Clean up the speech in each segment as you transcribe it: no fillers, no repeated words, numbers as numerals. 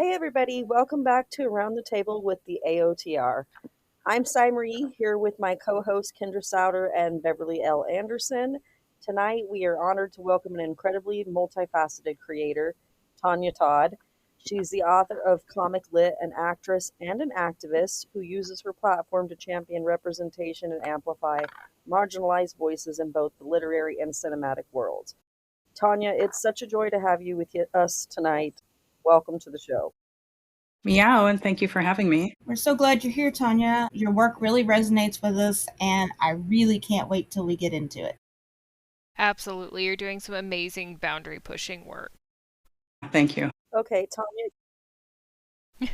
Hey everybody, welcome back to Around the Table with the AOTR. I'm Cy Marie here with my co-host Kindra Souter and Beverly L. Anderson. Tonight we are honored to welcome an incredibly multifaceted creator, Tonya Todd. She's the author of Comic Lit, an actress and an activist who uses her platform to champion representation and amplify marginalized voices in both the literary and cinematic worlds. Tonya, it's such a joy to have you with us tonight. Welcome to the show. Meow, and thank you for having me. We're so glad you're here, Tonya. Your work really resonates with us, and I really can't wait till we get into it. Absolutely. You're doing some amazing boundary pushing work. Thank you. Okay, Tonya,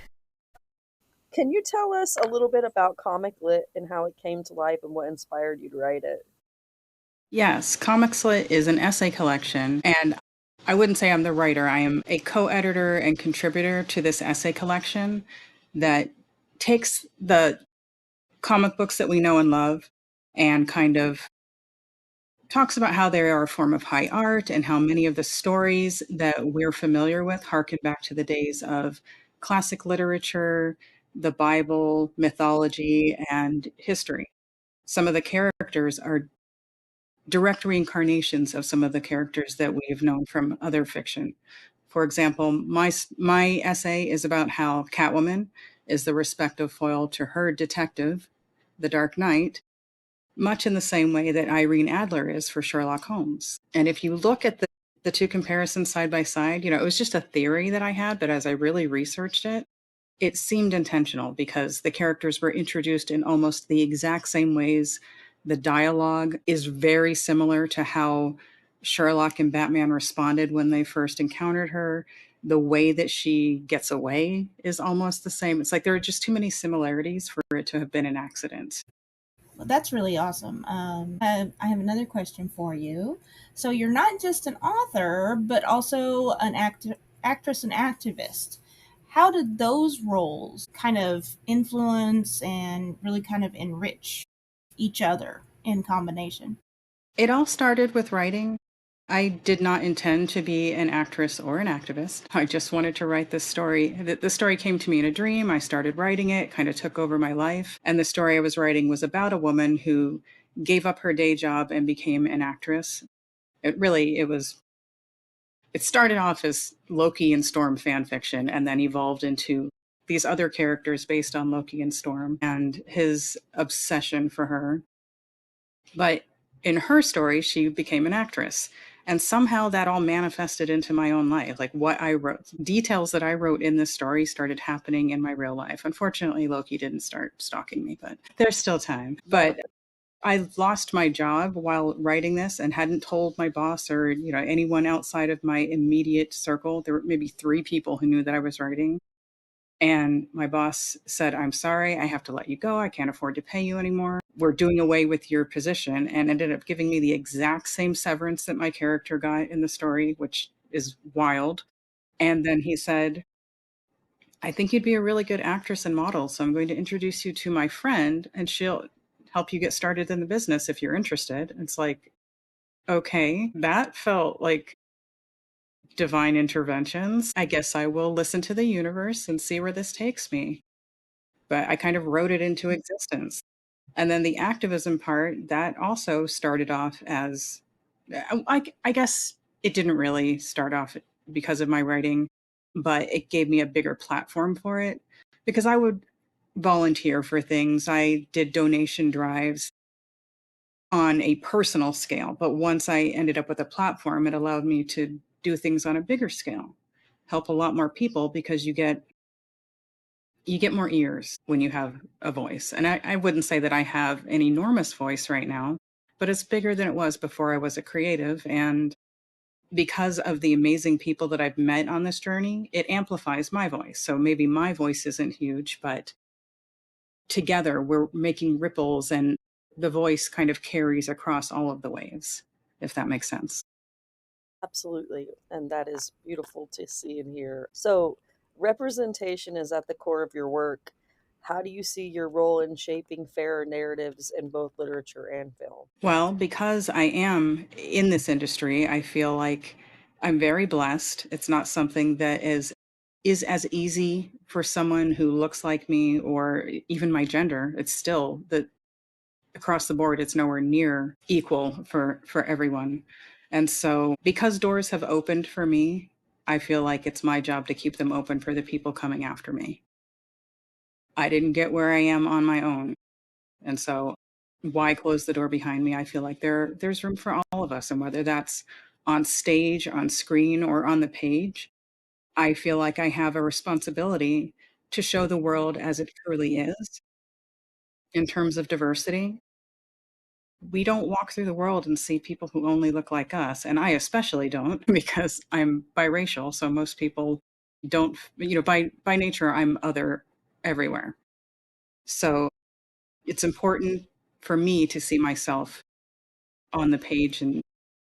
can you tell us a little bit about Comic Lit and how it came to life and what inspired you to write it? Yes, Comics Lit is an essay collection, and I wouldn't say I'm the writer. I am a co-editor and contributor to this essay collection that takes the comic books that we know and love and kind of talks about how they are a form of high art and how many of the stories that we're familiar with harken back to the days of classic literature, the Bible, mythology, and history. Some of the characters are direct reincarnations of some of the characters that we've known from other fiction. For example, my essay is about how Catwoman is the respective foil to her detective, the Dark Knight, much in the same way that Irene Adler is for Sherlock Holmes. And if you look at the two comparisons side by side, it was just a theory that I had, but as I really researched it, it seemed intentional because the characters were introduced in almost the exact same ways. The dialogue is very similar to how Sherlock and Batman responded when they first encountered her. The way that she gets away is almost the same. It's like there are just too many similarities for it to have been an accident. Well, that's really awesome. I have another question for you. So you're not just an author, but also an actress and activist. How did those roles kind of influence and really kind of enrich each other in combination? It all started with writing. I did not intend to be an actress or an activist. I just wanted to write this story. The story came to me in a dream. I started writing it, kind of took over my life. And the story I was writing was about a woman who gave up her day job and became an actress. It started off as Loki and Storm fan fiction and then evolved into these other characters based on Loki and Storm and his obsession for her. But in her story, she became an actress. And somehow that all manifested into my own life. Like what I wrote, details that I wrote in this story started happening in my real life. Unfortunately, Loki didn't start stalking me, but there's still time. But I lost my job while writing this and hadn't told my boss or, anyone outside of my immediate circle. There were maybe 3 people who knew that I was writing. And my boss said, "I'm sorry, I have to let you go. I can't afford to pay you anymore. We're doing away with your position," and ended up giving me the exact same severance that my character got in the story, which is wild. And then he said, "I think you'd be a really good actress and model, so I'm going to introduce you to my friend, and she'll help you get started in the business if you're interested." It's like, okay, that felt like divine interventions. I guess I will listen to the universe and see where this takes me. But I kind of wrote it into existence. And then the activism part, that also started off as I guess it didn't really start off because of my writing, but it gave me a bigger platform for it because I would volunteer for things. I did donation drives on a personal scale, but once I ended up with a platform, it allowed me to do things on a bigger scale, help a lot more people because you get more ears when you have a voice. And I wouldn't say that I have an enormous voice right now, but it's bigger than it was before I was a creative. And because of the amazing people that I've met on this journey, it amplifies my voice. So maybe my voice isn't huge, but together we're making ripples and the voice kind of carries across all of the waves, if that makes sense. Absolutely. And that is beautiful to see and hear. So, representation is at the core of your work. How do you see your role in shaping fairer narratives in both literature and film? Well, because I am in this industry, I feel like I'm very blessed. It's not something that is is as easy for someone who looks like me or even my gender. It's still that across the board, it's nowhere near equal for everyone. And so because doors have opened for me, I feel like it's my job to keep them open for the people coming after me. I didn't get where I am on my own. And so why close the door behind me? I feel like there's room for all of us. And whether that's on stage, on screen, or on the page, I feel like I have a responsibility to show the world as it truly is in terms of diversity. We don't walk through the world and see people who only look like us. And I especially don't because I'm biracial. So most people don't, by nature, I'm other everywhere. So it's important for me to see myself on the page and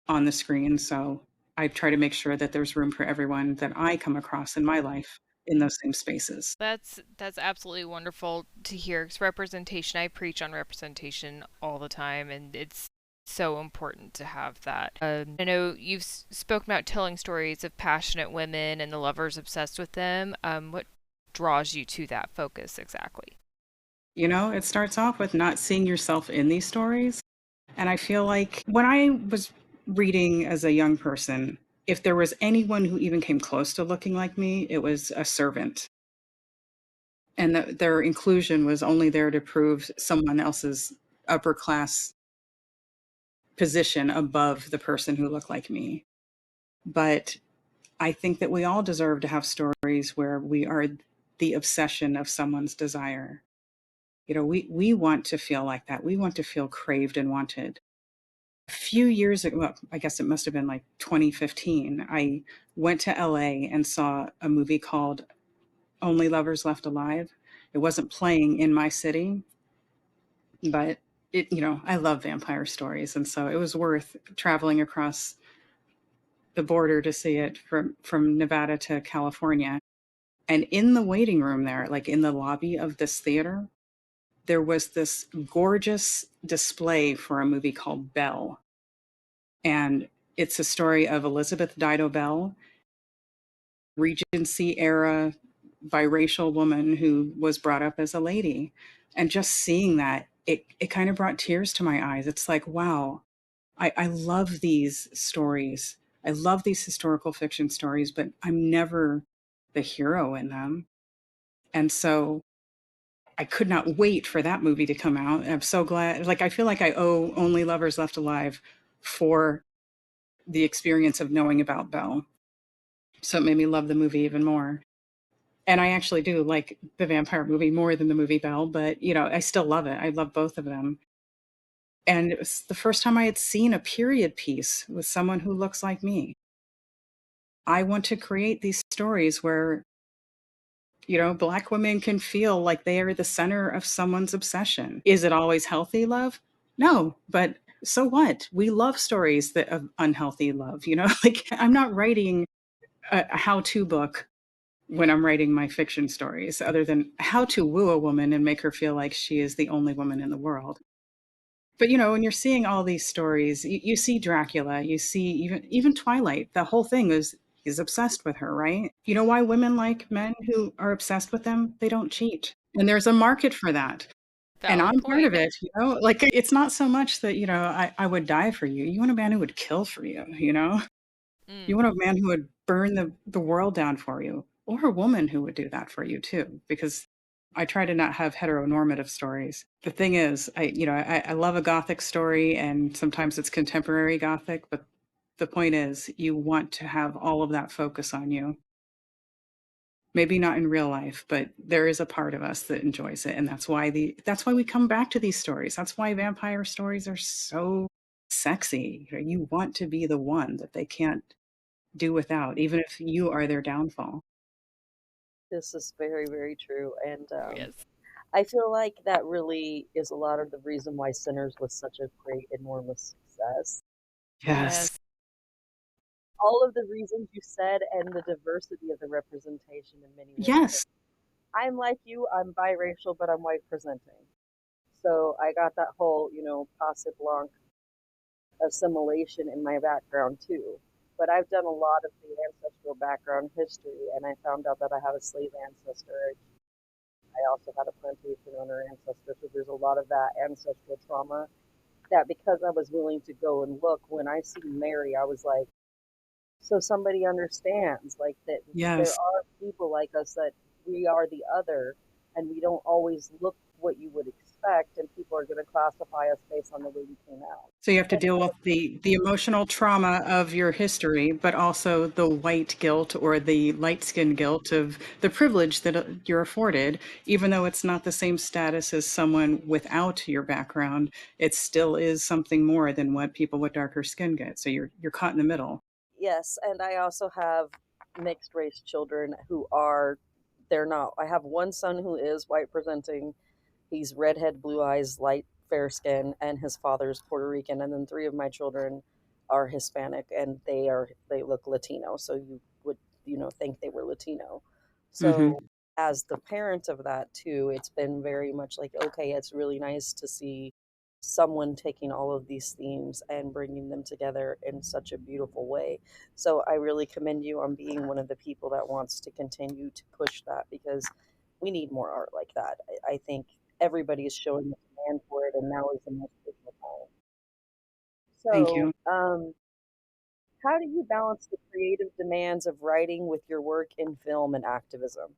on the screen. So I try to make sure that there's room for everyone that I come across in my life in those same spaces. That's absolutely wonderful to hear. 'Cause representation, I preach on representation all the time, and it's so important to have that. I know you've spoken about telling stories of passionate women and the lovers obsessed with them. What draws you to that focus exactly? It starts off with not seeing yourself in these stories. And I feel like when I was reading as a young person, if there was anyone who even came close to looking like me, it was a servant. And their inclusion was only there to prove someone else's upper class position above the person who looked like me. But I think that we all deserve to have stories where we are the obsession of someone's desire. We want to feel like that. We want to feel craved and wanted. A few years ago, well, I guess it must have been like 2015, I went to LA and saw a movie called Only Lovers Left Alive. It wasn't playing in my city, but I love vampire stories. And so it was worth traveling across the border to see it from Nevada to California. And in the waiting room there, like in the lobby of this theater, there was this gorgeous display for a movie called Belle. And it's a story of Elizabeth Dido Bell, Regency era biracial woman who was brought up as a lady. And just seeing that, it kind of brought tears to my eyes. It's like, wow, I love these stories. I love these historical fiction stories, but I'm never the hero in them. And so I could not wait for that movie to come out. I'm so glad. Like, I feel like I owe Only Lovers Left Alive for the experience of knowing about Belle. So it made me love the movie even more. And I actually do like the vampire movie more than the movie Belle, but I still love it. I love both of them. And it was the first time I had seen a period piece with someone who looks like me. I want to create these stories where, Black women can feel like they are the center of someone's obsession. Is it always healthy love? No, but so what? We love stories that of unhealthy love, like I'm not writing a how-to book when I'm writing my fiction stories, other than how to woo a woman and make her feel like she is the only woman in the world. But when you're seeing all these stories, you see Dracula, you see even Twilight. The whole thing is he's obsessed with her, right? You know why women like men who are obsessed with them? They don't cheat, and there's a market for that. And Valid I'm part point. of it, like it's not so much that I would die for you. You want a man who would kill for you, You Mm. want a man who would burn the world down for you, or a woman who would do that for you too, because I try to not have heteronormative stories. The thing is, I love a Gothic story, and sometimes it's contemporary Gothic, but the point is, you want to have all of that focus on you. Maybe not in real life, but there is a part of us that enjoys it, and that's why we come back to these stories. That's why vampire stories are so sexy. You want to be the one that they can't do without, even if you are their downfall. This is very, very true. And Yes. I feel like that really is a lot of the reason why Sinners was such a great, enormous success. Yes. Yes. All of the reasons you said and the diversity of the representation in many ways. Yes. I'm like you, I'm biracial, but I'm white presenting. So I got that whole, Passe Blanc assimilation in my background too. but I've done a lot of the ancestral background history, and I found out that I have a slave ancestor. I also had a plantation owner ancestor, so there's a lot of that ancestral trauma that because I was willing to go and look, when I see Mary, I was like, so somebody understands like that there Yes. are people like us that we are the other and we don't always look what you would expect and people are going to classify us based on the way we came out. So you have to And deal with the emotional trauma of your history, but also the white guilt or the light skin guilt of the privilege that you're afforded, even though it's not the same status as someone without your background. It still is something more than what people with darker skin get. So you're caught in the middle. yes, and I also have mixed race children who are they're not. I have one son who is white presenting. He's redhead, blue eyes, light fair skin, and his father's Puerto Rican. And then three of my children are Hispanic, and they look Latino. So you would think they were Latino. Hmm. So as the parent of that too, it's been very much like okay, it's really nice to see someone taking all of these themes and bringing them together in such a beautiful way. So I really commend you on being one of the people that wants to continue to push that because we need more art like that. I think everybody is showing the demand for it, and now is the most critical time. Thank So, you. how do you balance the creative demands of writing with your work in film and activism?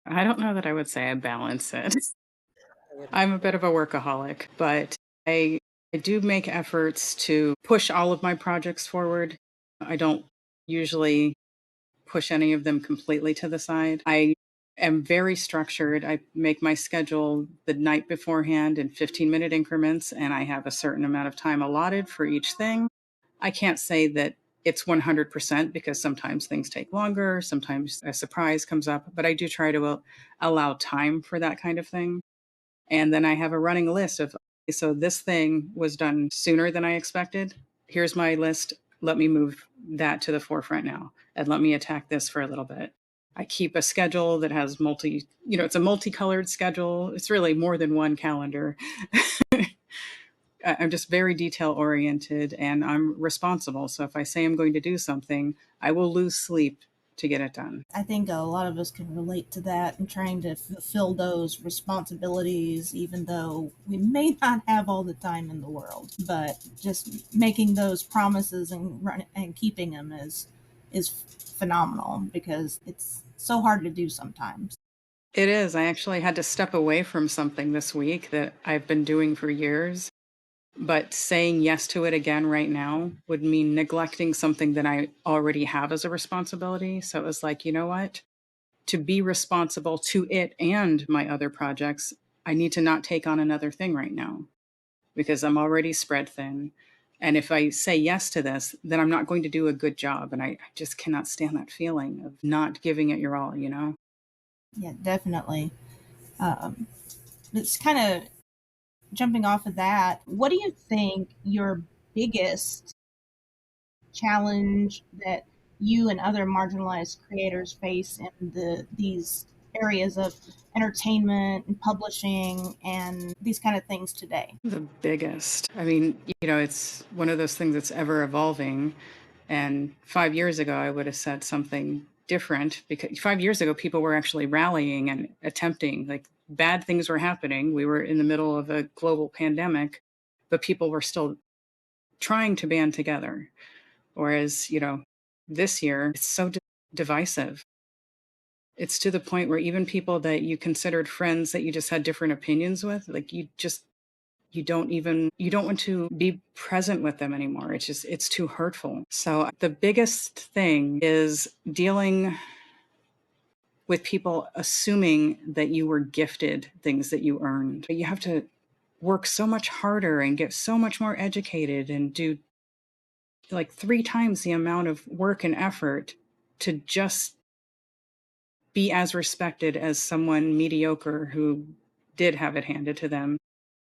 I don't know that I would say I balance it. I would I'm a never. bit of a workaholic, but I I do make efforts to push all of my projects forward. I don't usually push any of them completely to the side. I am very structured. I make my schedule the night beforehand in 15-minute increments, and I have a certain amount of time allotted for each thing. I can't say that it's 100% because sometimes things take longer, sometimes a surprise comes up, but I do try to allow time for that kind of thing. And then I have a running list of, okay, so this thing was done sooner than I expected. Here's my list. Let me move that to the forefront now and let me attack this for a little bit. I keep a schedule that has it's a multicolored schedule. It's really more than one calendar. I'm just very detail oriented and I'm responsible. So if I say I'm going to do something, I will lose sleep to get it done. I think a lot of us can relate to that and trying to fulfill those responsibilities, even though we may not have all the time in the world. But just making those promises and keeping them is phenomenal because it's so hard to do sometimes. It is. I actually had to step away from something this week that I've been doing for years. But saying yes to it again right now would mean neglecting something that I already have as a responsibility. So it was like, you know what? To be responsible to it and my other projects, I need to not take on another thing right now because I'm already spread thin. And if I say yes to this, then I'm not going to do a good job. And I just cannot stand that feeling of not giving it your all, you know? Yeah, definitely. Um, it's kind of jumping off of that. What do you think your biggest challenge that you and other marginalized creators face in these areas of entertainment and publishing and these kind of things today? The biggest. I mean, it's one of those things that's ever evolving. And 5 years ago, I would have said something different because 5 years ago, people were actually rallying and attempting, like, bad things were happening. We were in the middle of a global pandemic, but people were still trying to band together. Whereas, this year, it's so divisive. It's to the point where even people that you considered friends that you just had different opinions with, like, you don't want to be present with them anymore. It's too hurtful. So the biggest thing is dealing with people assuming that you were gifted things that you earned. You have to work so much harder and get so much more educated and do like 3 times the amount of work and effort to just be as respected as someone mediocre who did have it handed to them.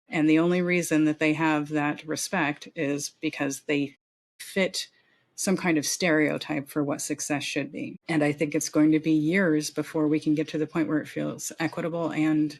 And the only reason that they have that respect is because they fit some kind of stereotype for what success should be. And I think it's going to be years before we can get to the point where it feels equitable and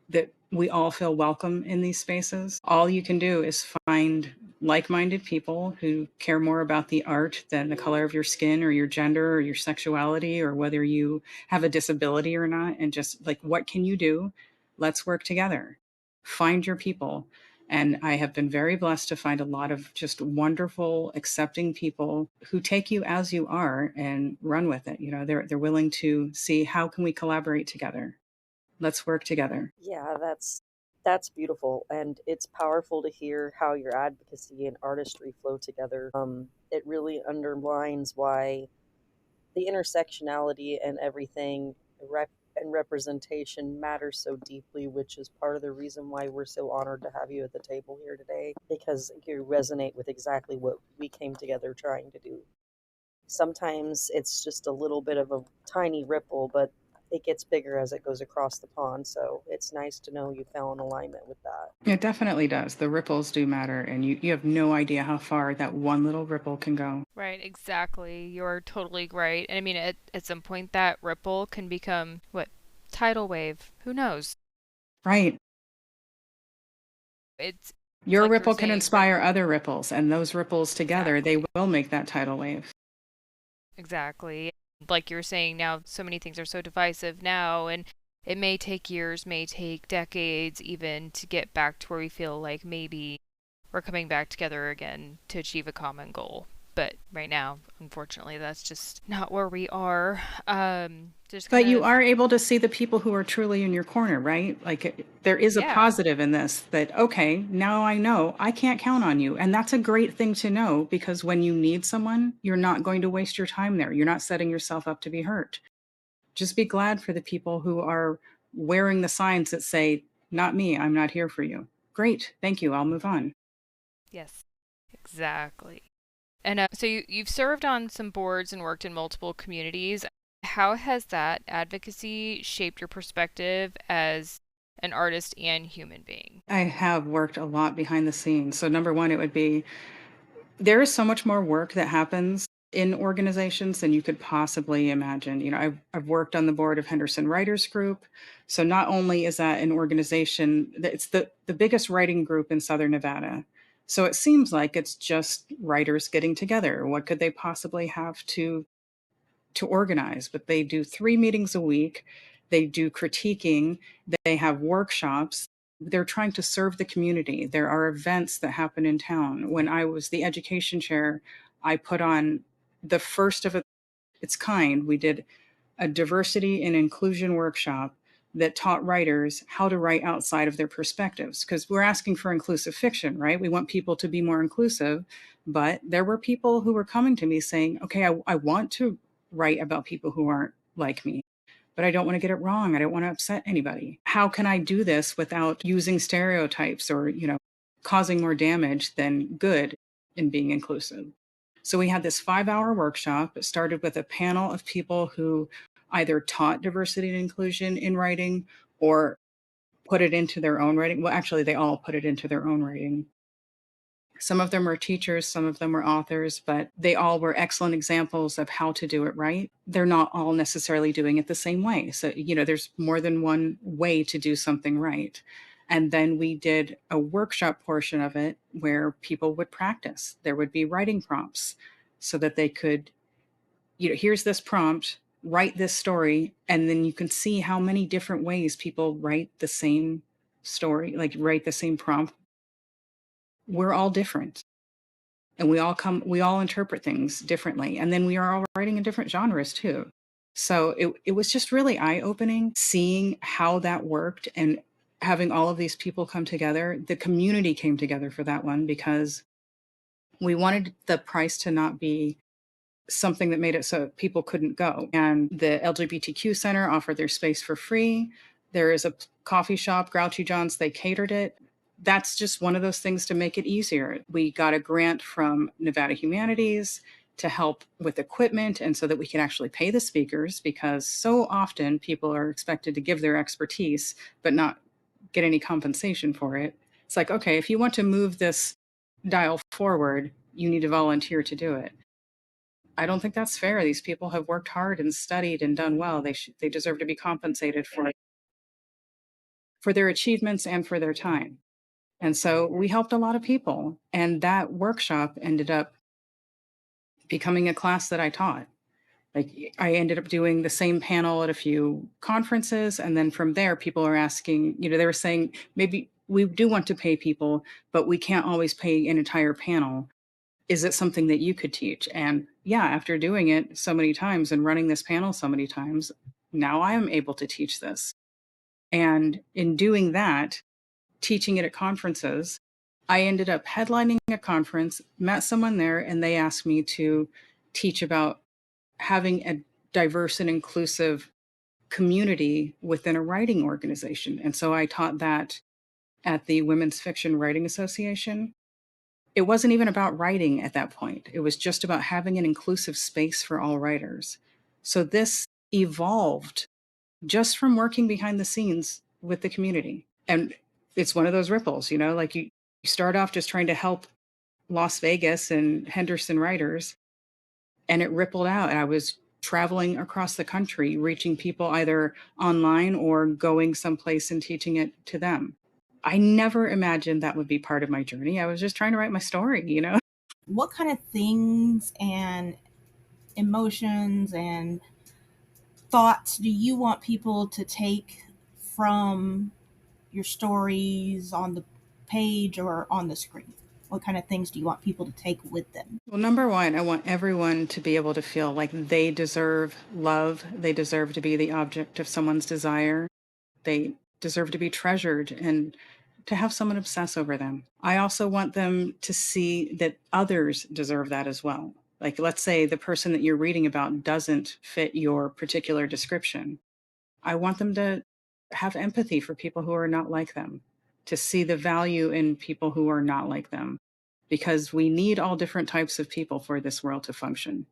that we all feel welcome in these spaces. All you can do is find like-minded people who care more about the art than the color of your skin or your gender or your sexuality or whether you have a disability or not. And just like, what can you do? Let's work together. Find your people. And I have been very blessed to find a lot of just wonderful, accepting people who take you as you are and run with it. You know, they're willing to see, how can we collaborate together? Let's work together. Yeah, that's beautiful, and it's powerful to hear how your advocacy and artistry flow together. It really underlines why the intersectionality and everything and representation matters so deeply, which is part of the reason why we're so honored to have you at the table here today, because you resonate with exactly what we came together trying to do. Sometimes it's just a little bit of a tiny ripple, but it gets bigger as it goes across the pond. So it's nice to know you fell in alignment with that. It definitely does. The ripples do matter, and you have no idea how far that one little ripple can go. Right, exactly. You're totally right. And I mean, at some point, that ripple can become what? Tidal wave. Who knows? Right. It's Your like you're ripple can saying, inspire other ripples, and those ripples together, they exactly. will make that tidal wave. Exactly. Like you're saying now, so many things are so divisive now, and it may take years, may take decades even to get back to where we feel like maybe we're coming back together again to achieve a common goal. But right now, unfortunately, that's just not where we are. Just kind But you of, are able to see the people who are truly in your corner, right? Like there is a yeah, positive in this, that, okay, now I know I can't count on you. And that's a great thing to know, because when you need someone, you're not going to waste your time there. You're not setting yourself up to be hurt. Just be glad for the people who are wearing the signs that say, not me, I'm not here for you. Great, thank you, I'll move on. yes, exactly. And so you've served on some boards and worked in multiple communities. How has that advocacy shaped your perspective as an artist and human being? I have worked a lot behind the scenes. So, number one, it would be, there is so much more work that happens in organizations than you could possibly imagine. You know, I've worked on the board of Henderson Writers Group. So not only is that an organization that it's the biggest writing group in Southern Nevada. So it seems like it's just writers getting together. What could they possibly have to organize? But they do 3 meetings a week. They do critiquing. They have workshops. They're trying to serve the community. There are events that happen in town. When I was the education chair, I put on the first of its kind. We did a diversity and inclusion workshop that taught writers how to write outside of their perspectives, because we're asking for inclusive fiction, right? We want people to be more inclusive. But there were people who were coming to me saying, okay, I want to write about people who aren't like me, but I don't want to get it wrong. I don't want to upset anybody. How can I do this without using stereotypes or, causing more damage than good in being inclusive? So we had this 5-hour workshop. It started with a panel of people who either taught diversity and inclusion in writing or put it into their own writing. Well, actually, they all put it into their own writing. Some of them were teachers, some of them were authors, but they all were excellent examples of how to do it right. They're not all necessarily doing it the same way. So, there's more than one way to do something right. And then we did a workshop portion of it where people would practice. There would be writing prompts so that they could, here's this prompt, write this story, and then you can see how many different ways people write the same story, like write the same prompt. We're all different, and we all interpret things differently, and then we are all writing in different genres too. So it was just really eye-opening seeing how that worked, and having all of these people come together. The community came together for that one because we wanted the price to not be something that made it so people couldn't go. And the LGBTQ Center offered their space for free. There is a coffee shop, Grouchy John's, they catered it. That's just one of those things to make it easier. We got a grant from Nevada Humanities to help with equipment, and so that we can actually pay the speakers, because so often people are expected to give their expertise but not get any compensation for it. It's like, okay, if you want to move this dial forward, you need to volunteer to do it. I don't think that's fair. These people have worked hard and studied and done well. They deserve to be compensated for their achievements and for their time. And so we helped a lot of people. And that workshop ended up becoming a class that I taught. Like I ended up doing the same panel at a few conferences. And then from there, people are asking, they were saying, maybe we do want to pay people, but we can't always pay an entire panel. Is it something that you could teach? And yeah, after doing it so many times and running this panel so many times, now I am able to teach this. And in doing that, teaching it at conferences, I ended up headlining a conference, met someone there, and they asked me to teach about having a diverse and inclusive community within a writing organization. And so I taught that at the Women's Fiction Writing Association. It wasn't even about writing at that point. It was just about having an inclusive space for all writers. So this evolved just from working behind the scenes with the community. And it's one of those ripples, like you start off just trying to help Las Vegas and Henderson writers, and it rippled out. And I was traveling across the country, reaching people either online or going someplace and teaching it to them. I never imagined that would be part of my journey. I was just trying to write my story, What kind of things and emotions and thoughts do you want people to take from your stories on the page or on the screen? What kind of things do you want people to take with them? Well, number one, I want everyone to be able to feel like they deserve love. They deserve to be the object of someone's desire. They deserve to be treasured and to have someone obsess over them. I also want them to see that others deserve that as well. Like, let's say the person that you're reading about doesn't fit your particular description. I want them to have empathy for people who are not like them, to see the value in people who are not like them, because we need all different types of people for this world to function.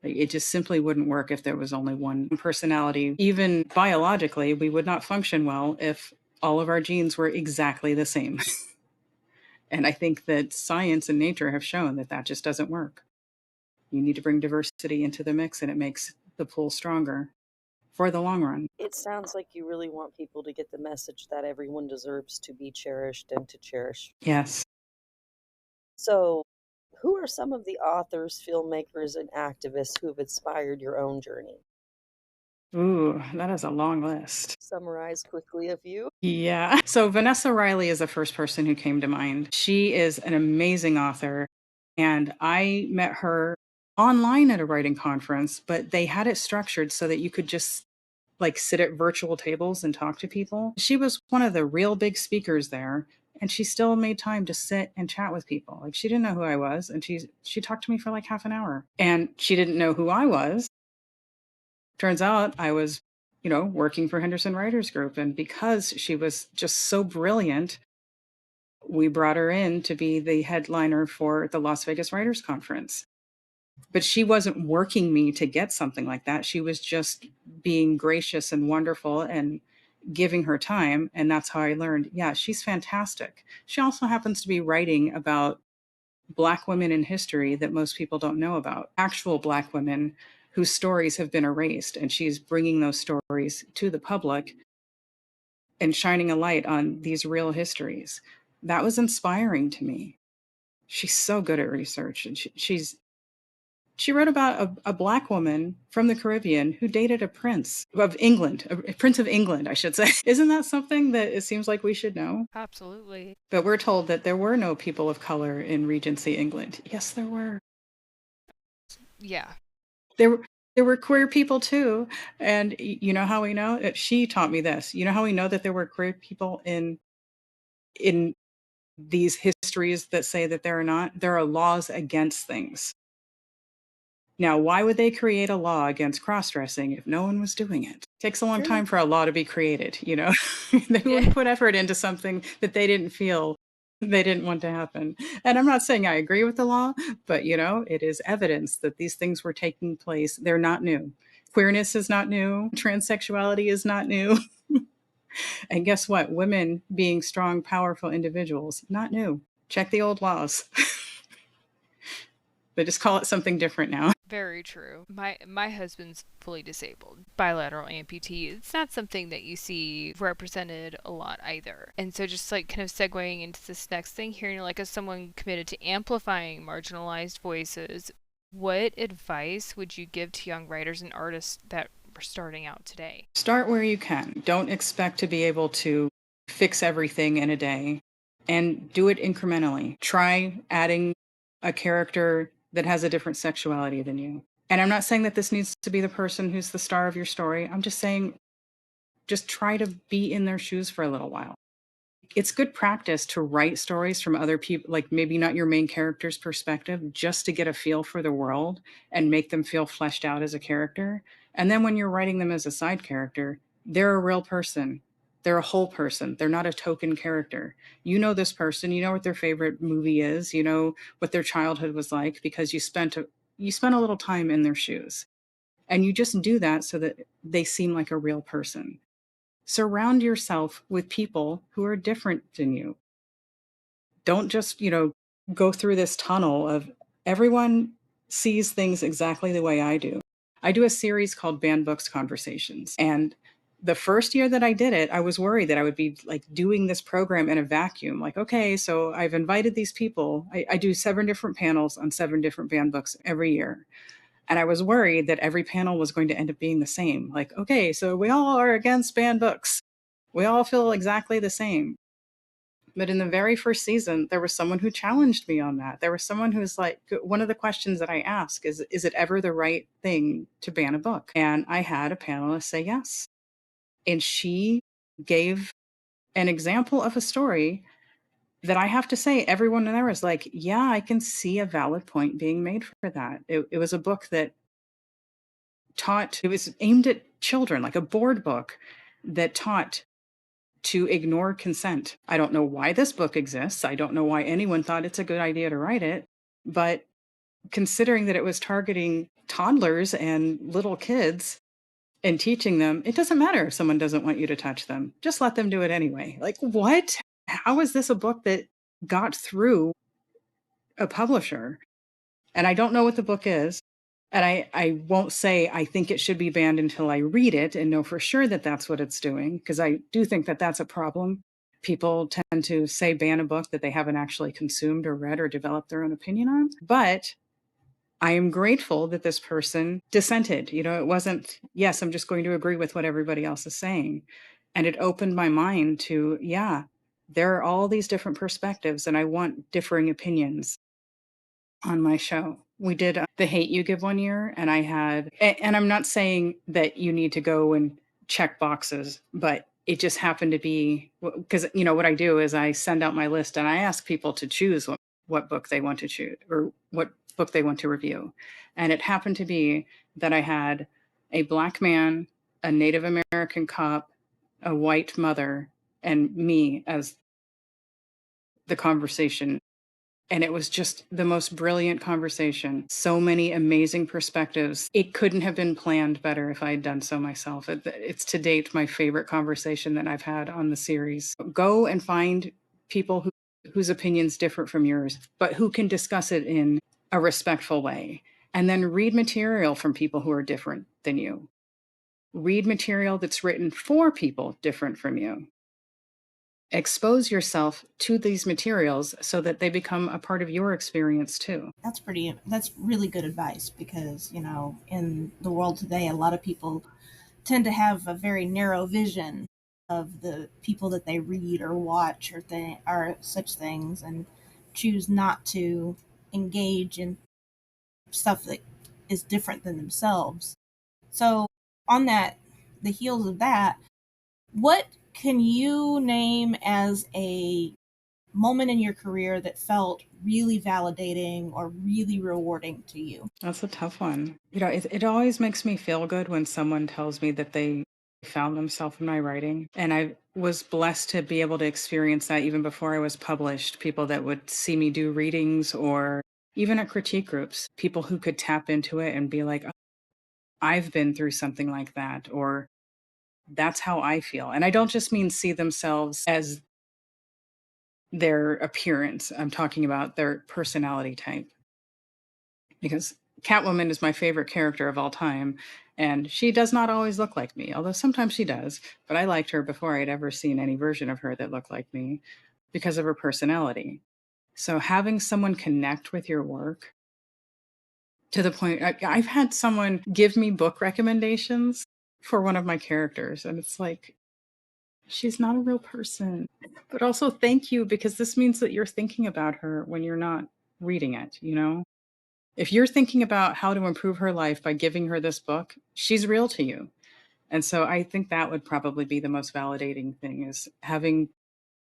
It just simply wouldn't work if there was only one personality. Even biologically, we would not function well if all of our genes were exactly the same. And I think that science and nature have shown that that just doesn't work. You need to bring diversity into the mix, and it makes the pool stronger for the long run. It sounds like you really want people to get the message that everyone deserves to be cherished and to cherish. Yes. So, who are some of the authors, filmmakers, and activists who have inspired your own journey? Ooh, that is a long list. Summarize quickly a few. Yeah. So Vanessa Riley is the first person who came to mind. She is an amazing author, and I met her online at a writing conference, but they had it structured so that you could just like sit at virtual tables and talk to people. She was one of the real big speakers there, and she still made time to sit and chat with people. Like, she didn't know who I was, and she talked to me for like half an hour. And she didn't know who I was. Turns out I was, working for Henderson Writers Group, and because she was just so brilliant, we brought her in to be the headliner for the Las Vegas Writers Conference. But she wasn't working me to get something like that. She was just being gracious and wonderful and giving her time. And that's how I learned, yeah, she's fantastic. She also happens to be writing about Black women in history that most people don't know about, actual Black women whose stories have been erased. And she's bringing those stories to the public and shining a light on these real histories. That was inspiring to me. She's so good at research, and she wrote about a Black woman from the Caribbean who dated a prince of England, a prince of England, I should say. Isn't that something that it seems like we should know? Absolutely. But we're told that there were no people of color in Regency England. Yes, there were. Yeah. There were queer people too. And you know how we know? She taught me this. You know how we know that there were queer people in these histories that say that there are not? There are laws against things. Now, why would they create a law against cross-dressing if no one was doing it? It takes a long time for a law to be created, They would put effort into something that they didn't feel they didn't want to happen. And I'm not saying I agree with the law, but, it is evidence that these things were taking place. They're not new. Queerness is not new. Transsexuality is not new. And guess what? Women being strong, powerful individuals, not new. Check the old laws. They just call it something different now. Very true. My husband's fully disabled, bilateral amputee. It's not something that you see represented a lot either. And so just like kind of segueing into this next thing here, like as someone committed to amplifying marginalized voices, what advice would you give to young writers and artists that are starting out today? Start where you can. Don't expect to be able to fix everything in a day, and do it incrementally. Try adding a character that has a different sexuality than you. And I'm not saying that this needs to be the person who's the star of your story. I'm just saying, just try to be in their shoes for a little while. It's good practice to write stories from other people, like maybe not your main character's perspective, just to get a feel for the world and make them feel fleshed out as a character. And then when you're writing them as a side character, they're a real person. They're a whole person. They're not a token character. You know this person, you know what their favorite movie is, you know what their childhood was like because you spent a little time in their shoes. And you just do that so that they seem like a real person. Surround yourself with people who are different than you. Don't just, go through this tunnel of everyone sees things exactly the way I do. I do a series called Banned Books Conversations. And the first year that I did it, I was worried that I would be like doing this program in a vacuum. Like, okay, so I've invited these people. I do 7 different panels on 7 different banned books every year. And I was worried that every panel was going to end up being the same. Like, okay, so we all are against banned books. We all feel exactly the same. But in the very first season, there was someone who challenged me on that. There was someone who's like, one of the questions that I ask is it ever the right thing to ban a book? And I had a panelist say yes. And she gave an example of a story that I have to say, everyone there was like, yeah, I can see a valid point being made for that. It was a book that it was aimed at children, like a board book that taught to ignore consent. I don't know why this book exists. I don't know why anyone thought it's a good idea to write it. But considering that it was targeting toddlers and little kids and teaching them, it doesn't matter if someone doesn't want you to touch them. Just let them do it anyway. Like, what? How is this a book that got through a publisher? And I don't know what the book is. And I won't say I think it should be banned until I read it and know for sure that that's what it's doing, because I do think that that's a problem. People tend to say ban a book that they haven't actually consumed or read or developed their own opinion on. But I am grateful that this person dissented. It wasn't, yes, I'm just going to agree with what everybody else is saying. And it opened my mind to, yeah, there are all these different perspectives and I want differing opinions on my show. We did The Hate You Give one year, and and I'm not saying that you need to go and check boxes, but it just happened to be because, what I do is I send out my list and I ask people to choose what book they want to choose or what book they want to review. And it happened to be that I had a Black man, a Native American cop, a white mother, and me as the conversation. And it was just the most brilliant conversation. So many amazing perspectives. It couldn't have been planned better if I had done so myself. It's to date my favorite conversation that I've had on the series. Go and find people whose opinions differ from yours, but who can discuss it in a respectful way. And then read material from people who are different than you. Read material that's written for people different from you. Expose yourself to these materials so that they become a part of your experience too. That's really good advice because, in the world today, a lot of people tend to have a very narrow vision of the people that they read or watch or such things and choose not to engage in stuff that is different than themselves. So, on the heels of that, what can you name as a moment in your career that felt really validating or really rewarding to you? That's a tough one. It always makes me feel good when someone tells me that they found themselves in my writing. And I was blessed to be able to experience that even before I was published. People that would see me do readings or even at critique groups, people who could tap into it and be like, oh, I've been through something like that, or that's how I feel. And I don't just mean see themselves as their appearance. I'm talking about their personality type. Because Catwoman is my favorite character of all time, and she does not always look like me, although sometimes she does, but I liked her before I'd ever seen any version of her that looked like me because of her personality. So having someone connect with your work to the point, I've had someone give me book recommendations for one of my characters, and it's like, she's not a real person. But also, thank you, because this means that you're thinking about her when you're not reading it, you know? If you're thinking about how to improve her life by giving her this book, she's real to you. And so I think that would probably be the most validating thing, is having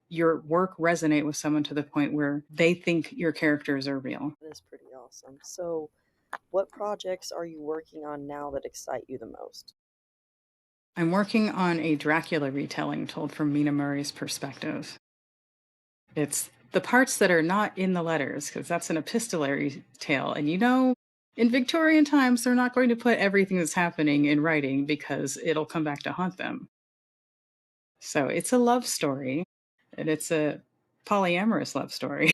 your work resonate with someone to the point where they think your characters are real. That is pretty awesome. So, what projects are you working on now that excite you the most? I'm working on a Dracula retelling told from Mina Murray's perspective. It's the parts that are not in the letters, because that's an epistolary tale. And you know, in Victorian times, they're not going to put everything that's happening in writing because it'll come back to haunt them. So it's a love story, and it's a polyamorous love story.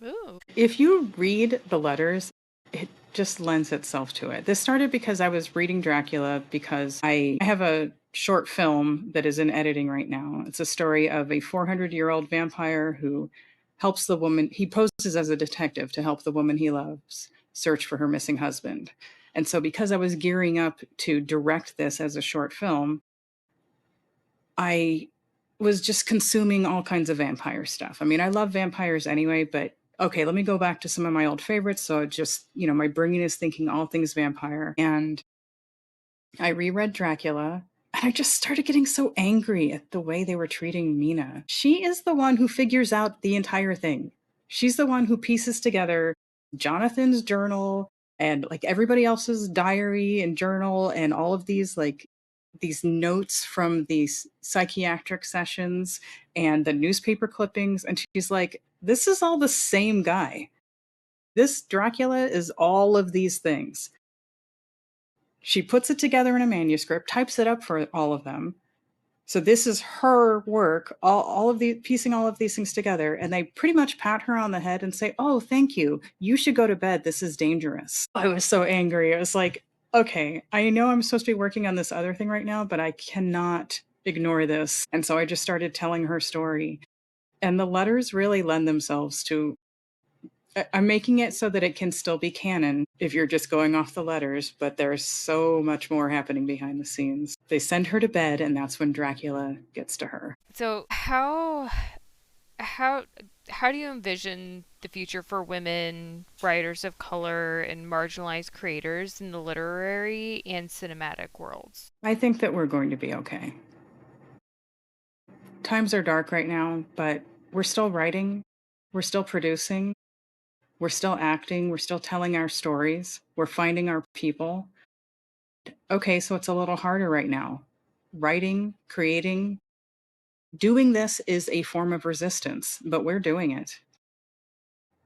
Ooh. If you read the letters, it just lends itself to it. This started because I was reading Dracula because I have a short film that is in editing right now. It's a story of a 400-year-old vampire who helps the woman. He poses as a detective to help the woman he loves search for her missing husband. And so because I was gearing up to direct this as a short film, I was just consuming all kinds of vampire stuff. I mean, I love vampires anyway, but okay, let me go back to some of my old favorites. So just, you know, my brain is thinking all things vampire. And I reread Dracula, and I just started getting so angry at the way they were treating Mina. She is the one who figures out the entire thing. She's the one who pieces together Jonathan's journal and like everybody else's diary and journal and all of these notes from these psychiatric sessions and the newspaper clippings. And she's like, this is all the same guy. This Dracula is all of these things. She puts it together in a manuscript, types it up for all of them. So this is her work, all of the piecing all of these things together, and they pretty much pat her on the head and say, "Oh, thank you. You should go to bed. This is dangerous." I was so angry. I was like, "Okay, I know I'm supposed to be working on this other thing right now, but I cannot ignore this." And so I just started telling her story. And the letters really lend themselves to I'm making it so that it can still be canon if you're just going off the letters, but there's so much more happening behind the scenes. They send her to bed, and that's when Dracula gets to her. So how how do you envision the future for women, writers of color, and marginalized creators in the literary and cinematic worlds? I think that we're going to be okay. Times are dark right now, but we're still writing, we're still producing, we're still acting, we're still telling our stories, we're finding our people. Okay, so it's a little harder right now. Writing, creating, doing this is a form of resistance, but we're doing it.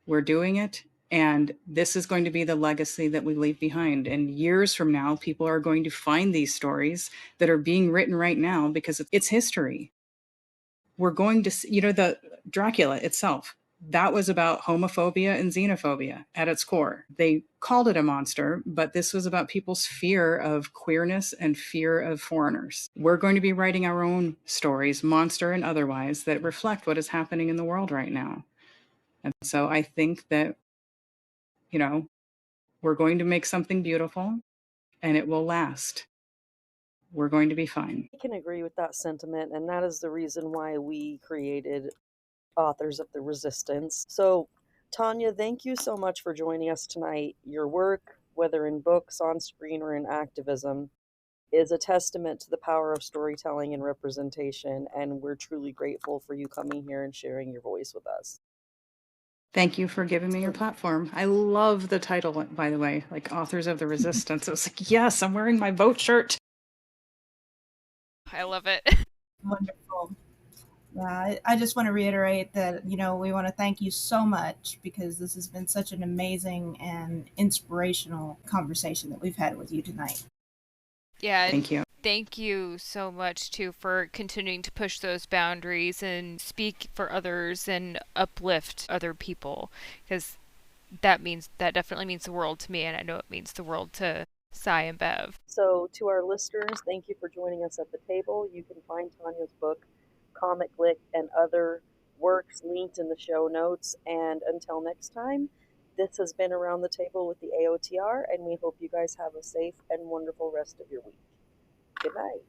We're doing it. And this is going to be the legacy that we leave behind. And years from now, people are going to find these stories that are being written right now because it's history. We're going to see, you know, the Dracula itself, that was about homophobia and xenophobia at its core. They called it a monster, but this was about people's fear of queerness and fear of foreigners. We're going to be writing our own stories, monster and otherwise, that reflect what is happening in the world right now. And so I think that, you know, we're going to make something beautiful and it will last. We're going to be fine. I can agree with that sentiment, and that is the reason why we created Authors of the Resistance. So, Tonya, thank you so much for joining us tonight. Your work, whether in books, on screen, or in activism, is a testament to the power of storytelling and representation, and we're truly grateful for you coming here and sharing your voice with us. Thank you for giving me your platform. I love the title, by the way, like Authors of the Resistance. It was like, yes, I'm wearing my vote shirt. I love it. Wonderful. I just want to reiterate that, we want to thank you so much because this has been such an amazing and inspirational conversation that we've had with you tonight. Yeah. Thank you. Thank you so much, too, for continuing to push those boundaries and speak for others and uplift other people. Because that definitely means the world to me, and I know it means the world to Cy and Bev. So, to our listeners, thank you for joining us at the table. You can find Tonya's book, Comic Lick, and other works linked in the show notes. And until next time, this has been Around the Table with the AOTR, and we hope you guys have a safe and wonderful rest of your week. Good night.